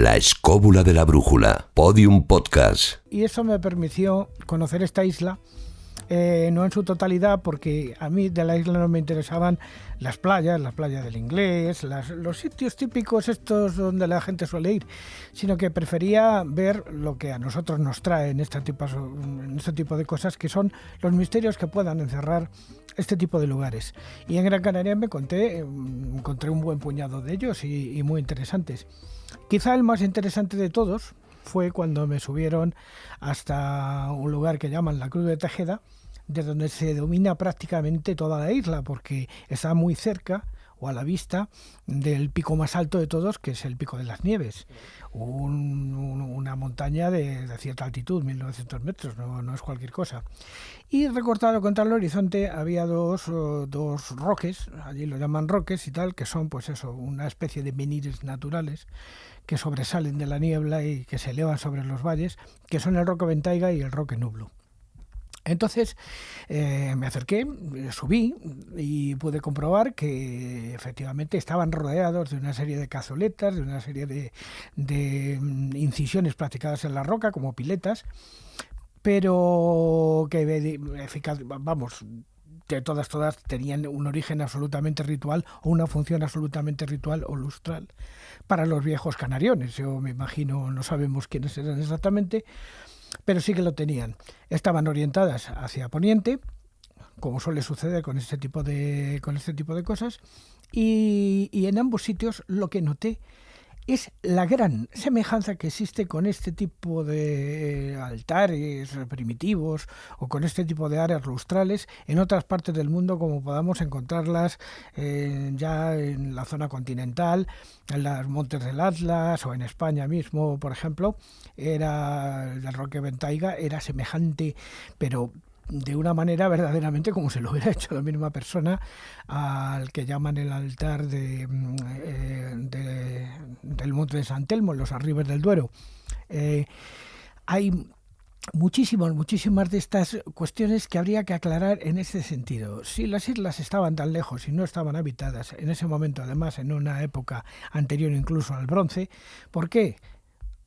La escóbula de la brújula, Podium Podcast. Y eso me permitió conocer esta isla, no en su totalidad, porque a mí de la isla no me interesaban las playas del Inglés, los sitios típicos estos donde la gente suele ir, sino que prefería ver lo que a nosotros nos trae en este tipo de cosas, que son los misterios que puedan encerrar este tipo de lugares. Y en Gran Canaria encontré un buen puñado de ellos y muy interesantes. Quizá el más interesante de todos fue cuando me subieron hasta un lugar que llaman la Cruz de Tejeda, de donde se domina prácticamente toda la isla, porque está muy cerca o a la vista del pico más alto de todos, que es el Pico de las Nieves, una montaña de cierta altitud, 1900 metros, no es cualquier cosa. Y recortado contra el horizonte había dos roques, allí lo llaman roques y tal, que son pues eso, una especie de menires naturales que sobresalen de la niebla y que se elevan sobre los valles, que son el Roque Ventaiga y el Roque Nublo. Entonces me acerqué, subí y pude comprobar que efectivamente estaban rodeados de una serie de cazoletas, de una serie de incisiones practicadas en la roca como piletas, pero que que todas tenían un origen absolutamente ritual o una función absolutamente ritual o lustral para los viejos canariones. Yo me imagino, no sabemos quiénes eran exactamente, pero sí que lo tenían. Estaban orientadas hacia poniente, como suele suceder con este tipo de cosas, y en ambos sitios lo que noté es la gran semejanza que existe con este tipo de altares primitivos o con este tipo de áreas lustrales en otras partes del mundo, como podamos encontrarlas ya en la zona continental, en los Montes del Atlas o en España mismo, por ejemplo. El Roque Ventaiga era semejante, pero de una manera verdaderamente como si lo hubiera hecho la misma persona, al que llaman el altar del Monte de San Telmo, en los Arribes del Duero. Hay muchísimas de estas cuestiones que habría que aclarar en este sentido. Si las islas estaban tan lejos y no estaban habitadas en ese momento, además en una época anterior incluso al bronce, ¿por qué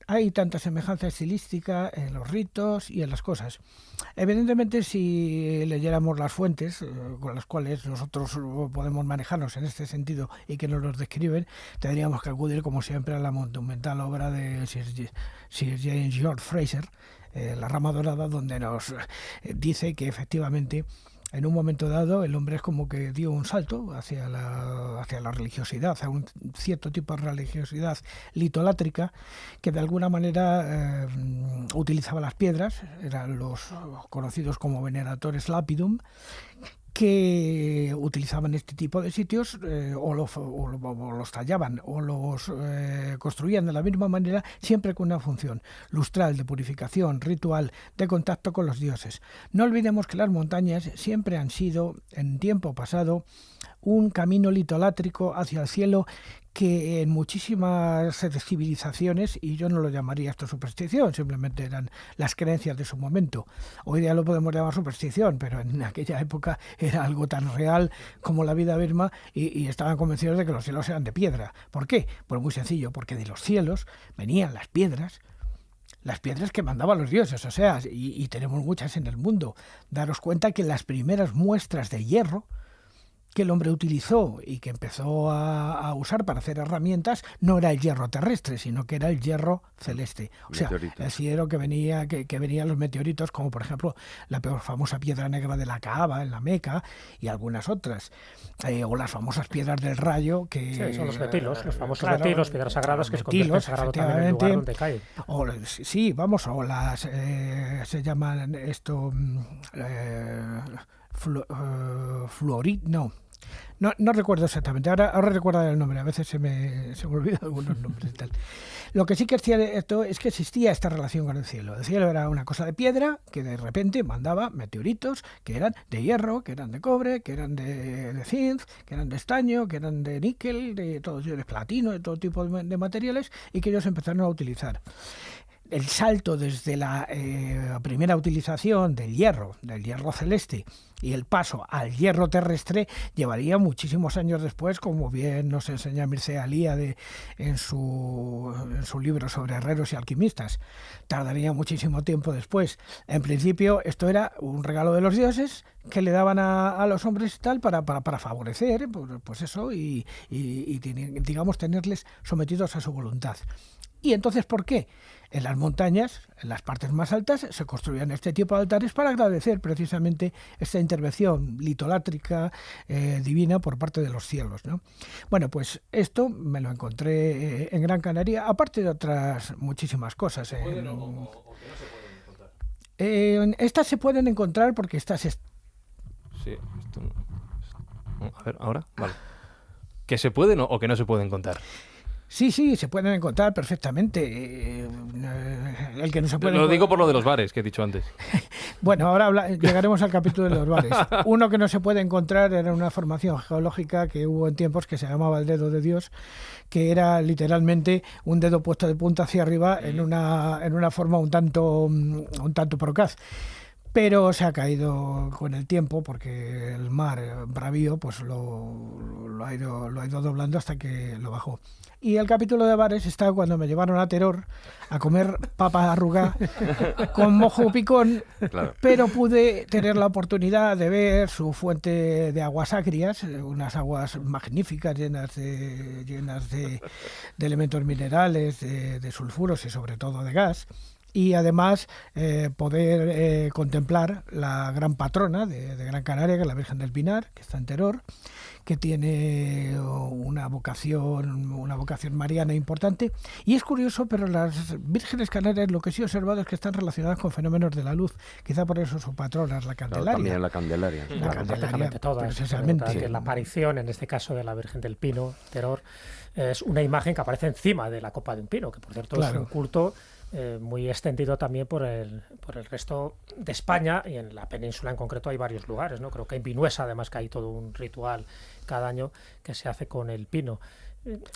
hay tanta semejanza estilística en los ritos y en las cosas? Evidentemente, si leyéramos las fuentes con las cuales nosotros podemos manejarnos en este sentido y que nos los describen, tendríamos que acudir, como siempre, a la monumental obra de Sir James George Fraser, La Rama Dorada, donde nos dice que efectivamente en un momento dado el hombre es como que dio un salto hacia la religiosidad, a un cierto tipo de religiosidad litolátrica que de alguna manera utilizaba las piedras, eran los conocidos como veneratores lapidum, que utilizaban este tipo de sitios o los tallaban o los construían de la misma manera, siempre con una función lustral, de purificación, ritual, de contacto con los dioses. No olvidemos que las montañas siempre han sido, en tiempo pasado, un camino litolátrico hacia el cielo que en muchísimas civilizaciones, y yo no lo llamaría esto superstición, simplemente eran las creencias de su momento. Hoy día lo podemos llamar superstición, pero en aquella época era algo tan real como la vida misma y estaban convencidos de que los cielos eran de piedra. ¿Por qué? Pues muy sencillo, porque de los cielos venían las piedras que mandaban los dioses, o sea, y tenemos muchas en el mundo. Daros cuenta que las primeras muestras de hierro que el hombre utilizó y que empezó a usar para hacer herramientas no era el hierro terrestre, sino que era el hierro celeste. O sea, el cielo que venían los meteoritos, como por ejemplo la famosa piedra negra de la Kaaba en la Meca y algunas otras, o las famosas piedras del rayo que sí, son los metilos, los famosos claro, metilos, piedras sagradas que se convierten sagrado también en el lugar donde caen. O las se llaman esto no recuerdo exactamente, ahora recuerdo el nombre, a veces se me olvidan algunos nombres y tal. Lo que sí que es cierto es que existía esta relación con el cielo. El cielo era una cosa de piedra que de repente mandaba meteoritos que eran de hierro, que eran de cobre, que eran de zinc, que eran de estaño, que eran de níquel, de platino, de todo tipo de materiales, y que ellos empezaron a utilizar. el salto desde la primera utilización del hierro celeste, y el paso al hierro terrestre llevaría muchísimos años después, como bien nos enseña Mircea Eliade en su libro sobre herreros y alquimistas. Tardaría muchísimo tiempo después. En principio, esto era un regalo de los dioses que le daban a los hombres y tal para favorecer, pues eso, y digamos, tenerles sometidos a su voluntad. Y entonces, ¿por qué? En las montañas, en las partes más altas, se construían este tipo de altares para agradecer precisamente esta intervención litolátrica divina por parte de los cielos, ¿no? Bueno, pues esto me lo encontré en Gran Canaria, aparte de otras muchísimas cosas. ¿Se pueden o que no se pueden encontrar? Estas se pueden encontrar porque estas... Sí, esto no. A ver, ahora, vale. ¿Que se pueden o que no se pueden contar? Sí, se pueden encontrar perfectamente. El que no se puede Lo digo por lo de los bares que he dicho antes. Bueno, ahora llegaremos al capítulo de los bares. Uno que no se puede encontrar era una formación geológica que hubo en tiempos que se llamaba el dedo de Dios, que era literalmente un dedo puesto de punta hacia arriba en una forma un tanto procaz. Pero se ha caído con el tiempo porque el mar bravío pues lo ha ido doblando hasta que lo bajó. Y el capítulo de bares está cuando me llevaron a Teror a comer papa arrugada con mojo picón, claro. Pero pude tener la oportunidad de ver su fuente de aguas agrias, unas aguas magníficas llenas de elementos minerales, de sulfuros y sobre todo de gas. Y además poder contemplar la gran patrona de Gran Canaria, que es la Virgen del Pinar, que está en Teror, que tiene una vocación mariana importante. Y es curioso, pero las vírgenes canarias, lo que sí he observado es que están relacionadas con fenómenos de la luz. Quizá por eso su patrona es la Candelaria. Claro, también la Candelaria. Prácticamente todas. Precisamente. La aparición, en este caso de la Virgen del Pino, Teror, es una imagen que aparece encima de la copa de un pino, que por cierto es un culto muy extendido también por el resto de España, y en la península en concreto hay varios lugares, ¿no? Creo que en Vinuesa además que hay todo un ritual cada año que se hace con el pino.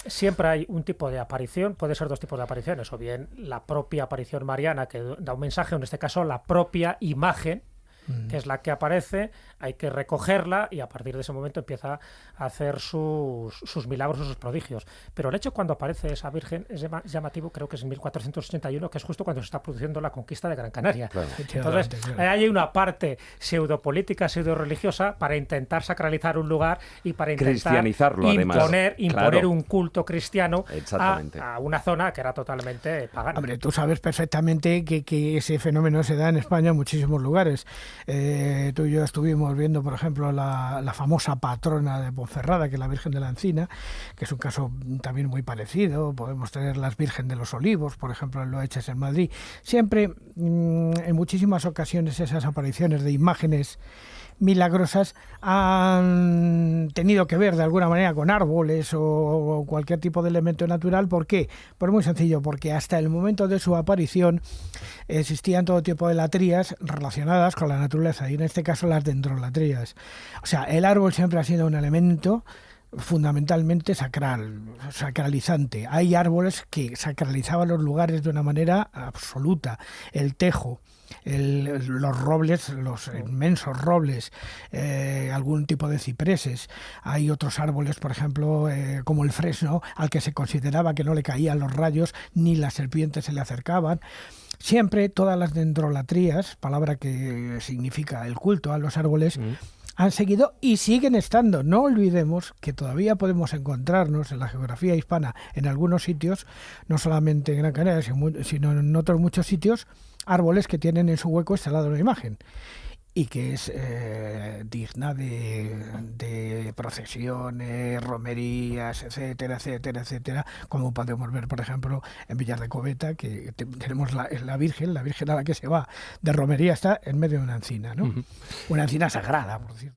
Siempre hay un tipo de aparición, puede ser dos tipos de apariciones, o bien la propia aparición mariana que da un mensaje, o en este caso la propia imagen, que es la que aparece, hay que recogerla y a partir de ese momento empieza a hacer sus milagros o sus prodigios. Pero el hecho cuando aparece esa Virgen es llamativo, creo que es en 1481, que es justo cuando se está produciendo la conquista de Gran Canaria. Claro. Entonces, hay una parte pseudopolítica, pseudo-religiosa para intentar sacralizar un lugar y para intentar cristianizarlo, imponer claro. Un culto cristiano a una zona que era totalmente pagana. Hombre, tú sabes perfectamente que ese fenómeno se da en España en muchísimos lugares. Tú y yo estuvimos viendo, por ejemplo, la famosa patrona de Ponferrada, que es la Virgen de la Encina, que es un caso también muy parecido. Podemos tener las Virgen de los Olivos, por ejemplo, en Loeches, en Madrid. Siempre, en muchísimas ocasiones, esas apariciones de imágenes milagrosas han tenido que ver de alguna manera con árboles o cualquier tipo de elemento natural. ¿Por qué? Pues muy sencillo, porque hasta el momento de su aparición existían todo tipo de latrías relacionadas con la naturaleza, y en este caso las dendrolatrías. O sea, el árbol siempre ha sido un elemento fundamentalmente sacralizante. Hay árboles que sacralizaban los lugares de una manera absoluta. El tejo, los robles, los inmensos robles, algún tipo de cipreses. Hay otros árboles, por ejemplo, como el fresno, al que se consideraba que no le caían los rayos ni las serpientes se le acercaban. Siempre todas las dendrolatrías, palabra que significa el culto a los árboles, han seguido y siguen estando. No olvidemos que todavía podemos encontrarnos en la geografía hispana en algunos sitios, no solamente en Gran Canaria, sino en otros muchos sitios, árboles que tienen en su hueco instalada una imagen y que es digna de procesiones, romerías, etcétera, etcétera, etcétera, como podemos ver, por ejemplo, en Villar de Coveta, que tenemos la Virgen a la que se va de romería, está en medio de una encina, ¿no? Una encina sagrada, por cierto.